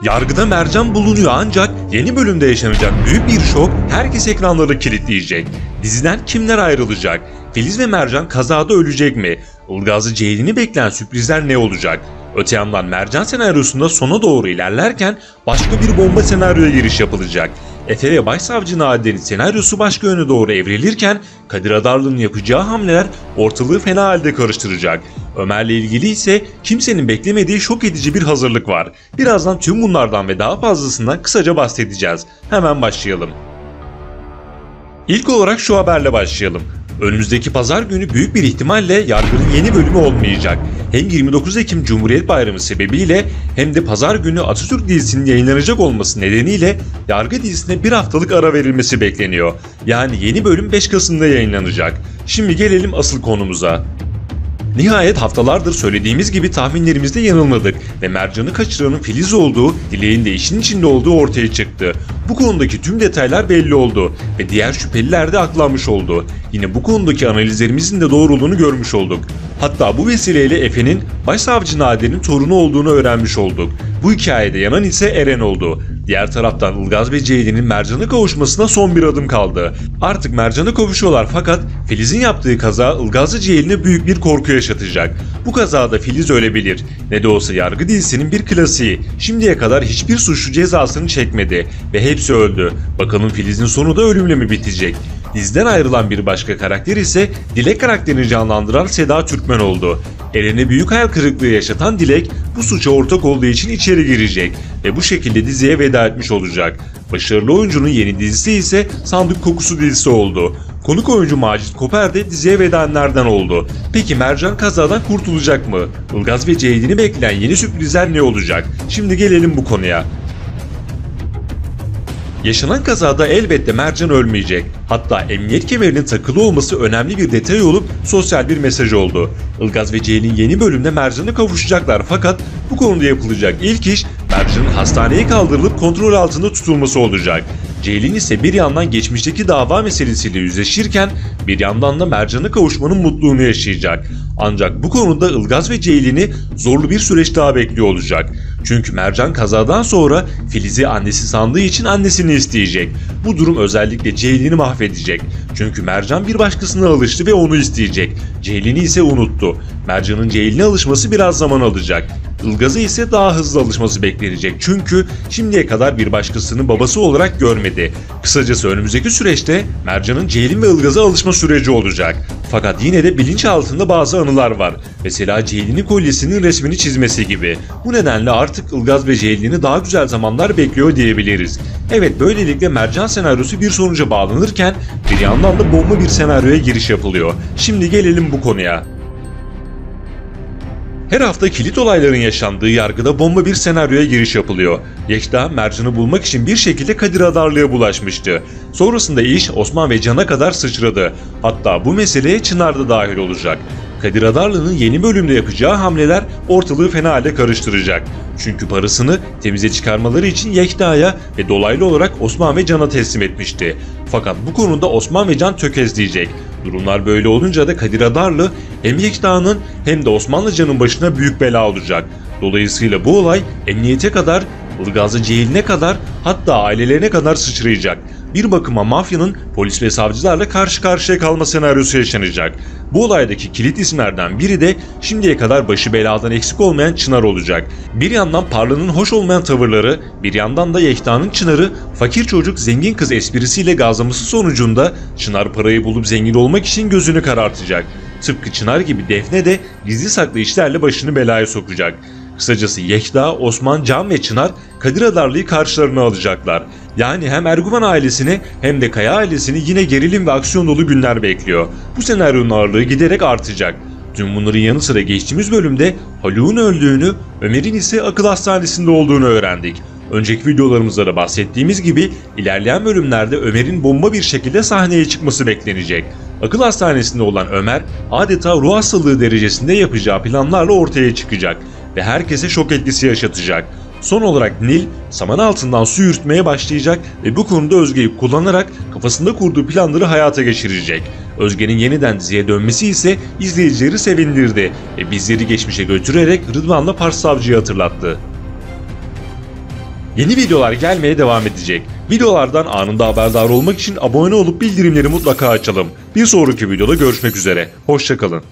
Yargıda mercan bulunuyor ancak yeni bölümde yaşanacak büyük bir şok herkes ekranları kilitleyecek. Diziden kimler ayrılacak? Filiz ve Mercan kazada ölecek mi? Ilgaz'ı Ceylin'i bekleyen sürprizler ne olacak? Öte yandan Mercan senaryosunda sona doğru ilerlerken başka bir bomba senaryoya giriş yapılacak. Efe ve Başsavcı Nadide'nin senaryosu başka yöne doğru evrilirken Kadir Adarlı'nın yapacağı hamleler ortalığı fena halde karıştıracak. Ömer'le ilgili ise kimsenin beklemediği şok edici bir hazırlık var. Birazdan tüm bunlardan ve daha fazlasından kısaca bahsedeceğiz. Hemen başlayalım. İlk olarak şu haberle başlayalım. Önümüzdeki pazar günü büyük bir ihtimalle Yargı'nın yeni bölümü olmayacak. Hem 29 Ekim Cumhuriyet Bayramı sebebiyle hem de pazar günü Atatürk dizisinin yayınlanacak olması nedeniyle Yargı dizisine bir haftalık ara verilmesi bekleniyor. Yani yeni bölüm 5 Kasım'da yayınlanacak. Şimdi gelelim asıl konumuza. Nihayet haftalardır söylediğimiz gibi tahminlerimizde yanılmadık ve Mercan'ı kaçıranın Filiz olduğu, Dilek'in de işin içinde olduğu ortaya çıktı. Bu konudaki tüm detaylar belli oldu ve diğer şüpheliler de aklanmış oldu. Yine bu konudaki analizlerimizin de doğruluğunu görmüş olduk. Hatta bu vesileyle Efe'nin Başsavcı Nadide'nin torunu olduğunu öğrenmiş olduk. Bu hikayede yanan ise Eren oldu. Diğer taraftan Ilgaz ve Ceylin'in Mercan'a kavuşmasına son bir adım kaldı. Artık Mercan'a kavuşuyorlar fakat Filiz'in yaptığı kaza Ilgaz'la Ceylin'e büyük bir korku yaşatacak. Bu kazada Filiz ölebilir. Ne de olsa Yargı dizisinin bir klasiği. Şimdiye kadar hiçbir suçlu cezasını çekmedi ve hepsi öldü. Bakalım Filiz'in sonu da ölümle mi bitecek? Diziden ayrılan bir başka karakter ise Dilek karakterini canlandıran Seda Türkmen oldu. Eren'e büyük hayal kırıklığı yaşatan Dilek bu suça ortak olduğu için içeri girecek ve bu şekilde diziye veda etmiş olacak. Başarılı oyuncunun yeni dizisi ise Sandık Kokusu dizisi oldu. Konuk oyuncu Macit Koper de diziye veda edenlerden oldu. Peki Mercan kazadan kurtulacak mı? Ilgaz ve Ceylin'i bekleyen yeni sürprizler ne olacak? Şimdi gelelim bu konuya. Yaşanan kazada elbette Mercan ölmeyecek. Hatta emniyet kemerinin takılı olması önemli bir detay olup sosyal bir mesaj oldu. Ilgaz ve Ceylin yeni bölümde Mercan'a kavuşacaklar fakat bu konuda yapılacak ilk iş Mercan'ın hastaneye kaldırılıp kontrol altında tutulması olacak. Ceylin ise bir yandan geçmişteki dava meselesiyle yüzleşirken bir yandan da Mercan'a kavuşmanın mutluluğunu yaşayacak. Ancak bu konuda Ilgaz ve Ceylin'i zorlu bir süreç daha bekliyor olacak. Çünkü Mercan kazadan sonra Filiz'i annesi sandığı için annesini isteyecek. Bu durum özellikle Ceylin'i mahvedecek. Çünkü Mercan bir başkasına alıştı ve onu isteyecek. Ceylin'i ise unuttu. Mercan'ın Ceylin'e alışması biraz zaman alacak. Ilgaz'a ise daha hızlı alışması beklenecek çünkü şimdiye kadar bir başkasını babası olarak görmedi. Kısacası önümüzdeki süreçte Mercan'ın Ceylin ve Ilgaz'a alışma süreci olacak. Fakat yine de bilinçaltında bazı anılar var. Mesela Ceylin'in kolyesinin resmini çizmesi gibi. Bu nedenle artık Ilgaz ve Ceylin'i daha güzel zamanlar bekliyor diyebiliriz. Evet, böylelikle Mercan senaryosu bir sonuca bağlanırken bir yandan da bomba bir senaryoya giriş yapılıyor. Şimdi gelelim bu konuya. Her hafta kilit olayların yaşandığı Yargı'da bomba bir senaryoya giriş yapılıyor. Yekta, Mercan'ı bulmak için bir şekilde Kadir Adarlı'ya bulaşmıştı. Sonrasında iş Osman ve Can'a kadar sıçradı. Hatta bu meseleye Çınar da dahil olacak. Kadir Adarlı'nın yeni bölümde yapacağı hamleler ortalığı fena halde karıştıracak. Çünkü parasını temize çıkarmaları için Yekta'ya ve dolaylı olarak Osman ve Can'a teslim etmişti. Fakat bu konuda Osman ve Can tökezleyecek. Durumlar böyle olunca da Kadir Adarlı hem Yekta'nın hem de Osman'la Can'ın başına büyük bela olacak. Dolayısıyla bu olay emniyete kadar, Ilgaz'ı Ceylin'e kadar hatta ailelerine kadar sıçrayacak. Bir bakıma mafyanın polis ve savcılarla karşı karşıya kalma senaryosu yaşanacak. Bu olaydaki kilit isimlerden biri de şimdiye kadar başı beladan eksik olmayan Çınar olacak. Bir yandan Parla'nın hoş olmayan tavırları, bir yandan da Yekta'nın Çınar'ı fakir çocuk zengin kız esprisiyle gazlaması sonucunda Çınar parayı bulup zengin olmak için gözünü karartacak. Tıpkı Çınar gibi Defne de gizli saklı işlerle başını belaya sokacak. Kısacası Yekta, Osman, Can ve Çınar Kadir Adarlı'yı karşılarına alacaklar. Yani hem Erguvan ailesini hem de Kaya ailesini yine gerilim ve aksiyon dolu günler bekliyor. Bu senaryonun ağırlığı giderek artacak. Tüm bunların yanı sıra geçtiğimiz bölümde Haluk'un öldüğünü, Ömer'in ise akıl hastanesinde olduğunu öğrendik. Önceki videolarımızda da bahsettiğimiz gibi ilerleyen bölümlerde Ömer'in bomba bir şekilde sahneye çıkması beklenecek. Akıl hastanesinde olan Ömer adeta ruh hastalığı derecesinde yapacağı planlarla ortaya çıkacak ve herkese şok etkisi yaşatacak. Son olarak Nil saman altından su yürütmeye başlayacak ve bu konuda Özge'yi kullanarak kafasında kurduğu planları hayata geçirecek. Özge'nin yeniden diziye dönmesi ise izleyicileri sevindirdi ve bizleri geçmişe götürerek Rıdvan'la Pars Savcı'yı hatırlattı. Yeni videolar gelmeye devam edecek. Videolardan anında haberdar olmak için abone olup bildirimleri mutlaka açalım. Bir sonraki videoda görüşmek üzere. Hoşça kalın.